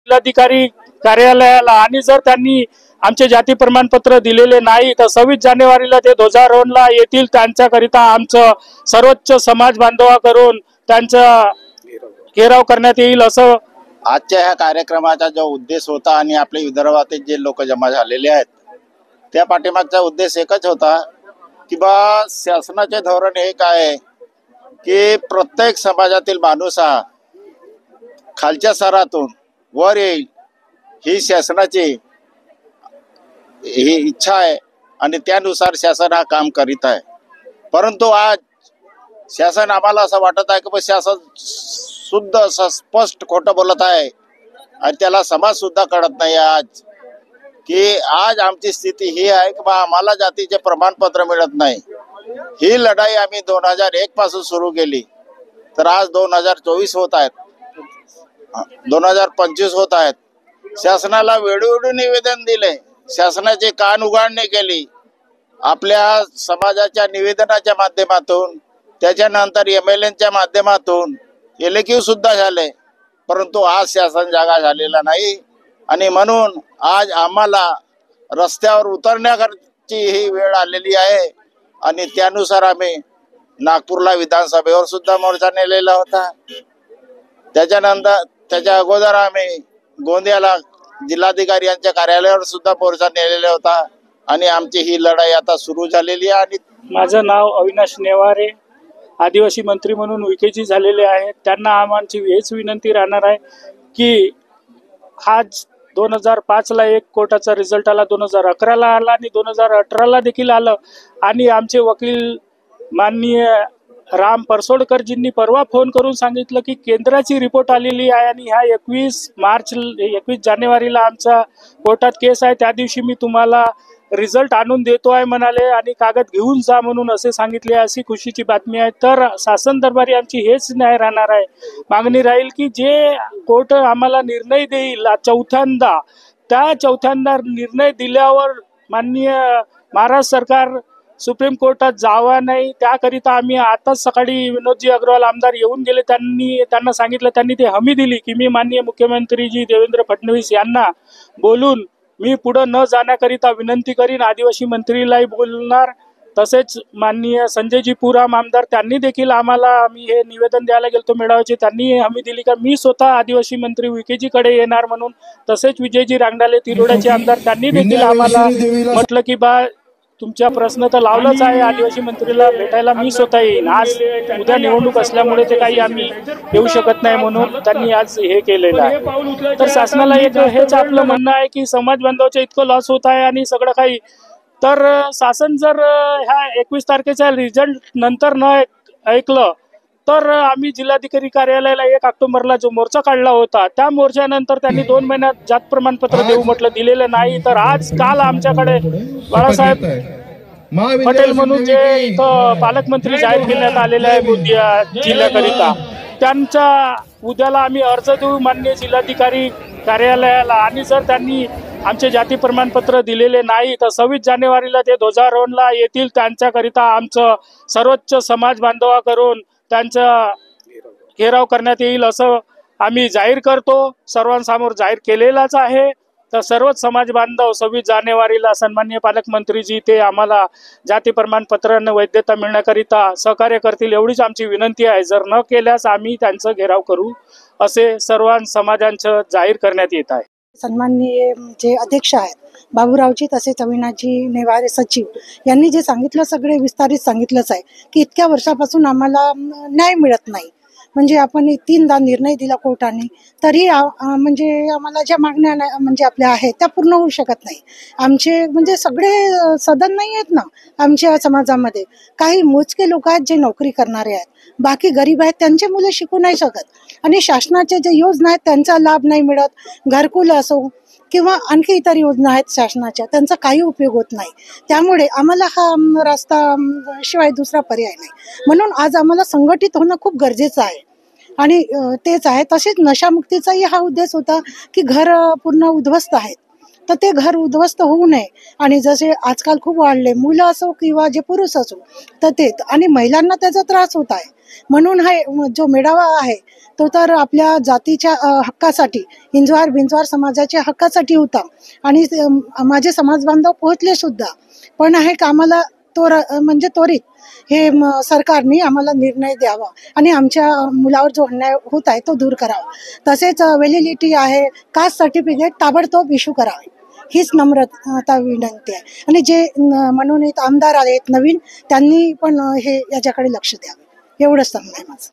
जिल्हाधिकारी कार्यालयाला आणि जर त्यांनी आमचे जाती प्रमाणपत्र दिलेले नाही तर 26 जानेवारीला ते ध्वजारोहणला येतील। त्यांच्याकरिता आमचं सर्वोच्च समाज बांधवाकडून त्यांचा घेराव करण्यात येईल असं आजच्या ह्या कार्यक्रमाचा जो उद्देश होता आणि आपल्या विदर्भातील जे लोक जमा झालेले आहेत त्या पाठीमागचा उद्देश एकच होता की बा शासनाचे धोरण एक आहे की प्रत्येक समाजातील माणूस हा खालच्या स्तरातून वर येईल ही शासनाची ही इच्छा आहे आणि त्यानुसार शासन हा काम करीत आहे। परंतु आज शासन आम्हाला असं वाटत आहे की शासन शुद्ध असं स्पष्ट खोटं बोलत आहे आणि त्याला समाज सुद्धा कळत नाही आज की आज आमची स्थिती ही आहे की बा आम्हाला जातीचे प्रमाणपत्र मिळत नाही। ही लढाई आम्ही 2001 पासून सुरू केली तर आज 2024 होत आहेत, 2025 होत आहेत। शासनाला वेळोवेळी निवेदन दिले, शासनाची कान उघडणी केली, आपल्या समाजाच्या निवेदनाच्या माध्यमातून, त्याच्यानंतर MLAंच्या माध्यमातून LQ सुद्धा झाले, परंतु आज शासन जागा झालेला नाही आणि म्हणून आज आम्हाला रस्त्यावर उतरण्याची ही वेळ आलेली आहे आणि त्यानुसार आम्ही नागपूरला विधानसभेवर सुद्धा मोर्चा नेलेला होता। त्याच्यानंतर त्याच्या अगोदर आम्ही गोंदियाला जिल्हाधिकारी यांच्या कार्यालयावर सुद्धा मोर्चा नेलेला होता आणि आमची ही लढाई आता सुरू झालेली आहे। आणि माझं नाव अविनाश नेवारे, आदिवासी मंत्री म्हणून विकेजी झालेले आहेत। त्यांना आमची हेच विनंती राहणार आहे की आज 2005 ला एक कोर्टाचा रिझल्ट आला, 2011 ला आला आणि 2018 ला देखील आलं आणि आमचे वकील माननीय राम परसोडकरजींनी परवा फोन करून सांगितलं की केंद्राची रिपोर्ट आलेली आहे आणि ह्या 21 जानेवारीला आमचा कोर्टात केस आहे, त्या दिवशी मी तुम्हाला रिझल्ट आणून देतो आहे म्हणाले आणि कागद घेऊन जा म्हणून असे सांगितले। अशी खुशीची बातमी आहे। तर शासन दरबारी आमची हेच न्याय राहणार आहे, मागणी राहील की जे कोर्ट आम्हाला निर्णय देईल चौथ्यांदा, त्या चौथ्यांदा निर्णय दिल्यावर माननीय महाराष्ट्र सरकार सुप्रीम कोर्टात जावा नाही, त्याकरिता आम्ही आताच सकाळी विनोदजी अग्रवाल आमदार येऊन गेले, त्यांना सांगितलं, त्यांनी ते हमी दिली की मी माननीय मुख्यमंत्रीजी देवेंद्र फडणवीस यांना बोलून मी पुढे न जाण्याकरिता विनंती करीन, आदिवासी मंत्रीलाही बोलणार, तसेच माननीय संजयजी पुराम आमदार त्यांनी देखील आम्हाला, आम्ही हे निवेदन द्यायला गेलतो मेळाव्याचे, त्यांनी हमी दिली का मी स्वतः आदिवासी मंत्री विकेजीकडे येणार म्हणून। तसेच विजयजी रांगडाले तिरोड्याचे आमदार त्यांनी देखील आम्हाला म्हटलं की बा तुमचा प्रश्न तर लावलाच आहे, आदिवासी मंत्रीला भेटायला मी स्वतः येईन। आज उद्या निवडणूक असल्यामुळे ते काही आम्ही येऊ शकत नाही म्हणून त्यांनी आज हे केलेलं आहे। तर शासनाला एक हेच आपलं म्हणणं आहे की समाज बांधवाचं इतकं लॉस होत आहे आणि सगळं काही, तर शासन जर ह्या 21 तारखेच्या रिझल्ट नंतर न ऐकलं तर आम्ही जिल्हाधिकारी कार्यालयाला 1 ऑक्टोबरला जो मोर्चा काढला होता त्या मोर्चानंतर त्यांनी 2 महिन्यात जात प्रमाणपत्र देऊ म्हटलं, दिलेलं नाही। तर आज काल आमच्याकडे बाळासाहेब पटेल म्हणून जे इथं पालकमंत्री जाहीर करण्यात आलेले आहे गोंदिया जिल्ह्याकरिता, त्यांचा उद्याला आम्ही अर्ज देऊ माननीय जिल्हाधिकारी कार्यालयाला आणि जर त्यांनी आमचे जाती प्रमाणपत्र दिलेले नाही तर 26 जानेवारीला ते ध्वजारोहणला येतील। त्यांच्याकरिता आमचं सर्वोच्च समाज बांधवाकडून त्यांचा घेराव करण्यात येईल असं आम्ही जाहीर करतो, सर्वांसमोर जाहीर केलेलाच आहे। तर सर्वच समाज बांधव 26 जानेवारीला सन्माननीय पालकमंत्रीजी ते आम्हाला जाती प्रमाणपत्रांना वैधता मिळण्याकरिता सहकार्य करतील एवढीच आमची विनंती आहे। जर न केल्यास आम्ही त्यांचा घेराव करू असे सर्व समाजांचं जाहीर करण्यात येत आहे। सन्माननीय जे अध्यक्ष आहेत बाबूरावजी तसेच अविनाशजी नेवारे सचिव यांनी जे सांगितलं सगळे विस्तारित सांगितलंच आहे की इतक्या वर्षापासून आम्हाला न्याय मिळत नाही। म्हणजे आपण 3दा निर्णय दिला कोर्टाने तरी म्हणजे आम्हाला ज्या मागण्या म्हणजे आपल्या आहेत त्या पूर्ण होऊ शकत नाही। आमचे म्हणजे सगळे सदन नाही आहेत ना आमच्या समाजामध्ये, काही मोजके लोक आहेत जे नोकरी करणारे आहेत, बाकी गरीब आहेत, त्यांचे मुलं शिकू नाही शकत आणि शासनाचे जे योजना आहेत त्यांचा लाभ नाही मिळत। घरकुल असो किंवा आणखी इतर योजना आहेत शासनाच्या, त्यांचा काही उपयोग होत नाही। त्यामुळे आम्हाला हा रस्ता शिवाय दुसरा पर्याय नाही, म्हणून आज आम्हाला संघटित होणं खूप गरजेचं आहे आणि तेच आहे। तसेच नशामुक्तीचाही हा उद्देश होता की घर पूर्ण उद्ध्वस्त आहेत तर ते घर उद्ध्वस्त होऊ नये आणि जसे आजकाल खूप वाढले मुलं असो किंवा जे पुरुष असो तर ते आणि महिलांना त्याचा त्रास होत आहे म्हणून हा जो मेळावा आहे तो तर आपल्या जातीच्या हक्कासाठी, हिंदवार बिंजवार समाजाच्या हक्कासाठी होता आणि माझे समाज बांधव पोहोचले सुद्धा. पण हे कामाला म्हणजे त्वरित हे सरकारने आम्हाला निर्णय द्यावा आणि आमच्या मुलावर जो अन्याय होत आहे तो दूर करावा. तसेच व्हॅलिडिटी आहे, कास्ट सर्टिफिकेट ताबडतोब इश्यू करावे, हीच नम्रता विनंती आहे. आणि जे मनोनीत आमदार आहेत नवीन, त्यांनी पण हे याच्याकडे लक्ष द्यावे, एवढंच सांगणं आहे माझं.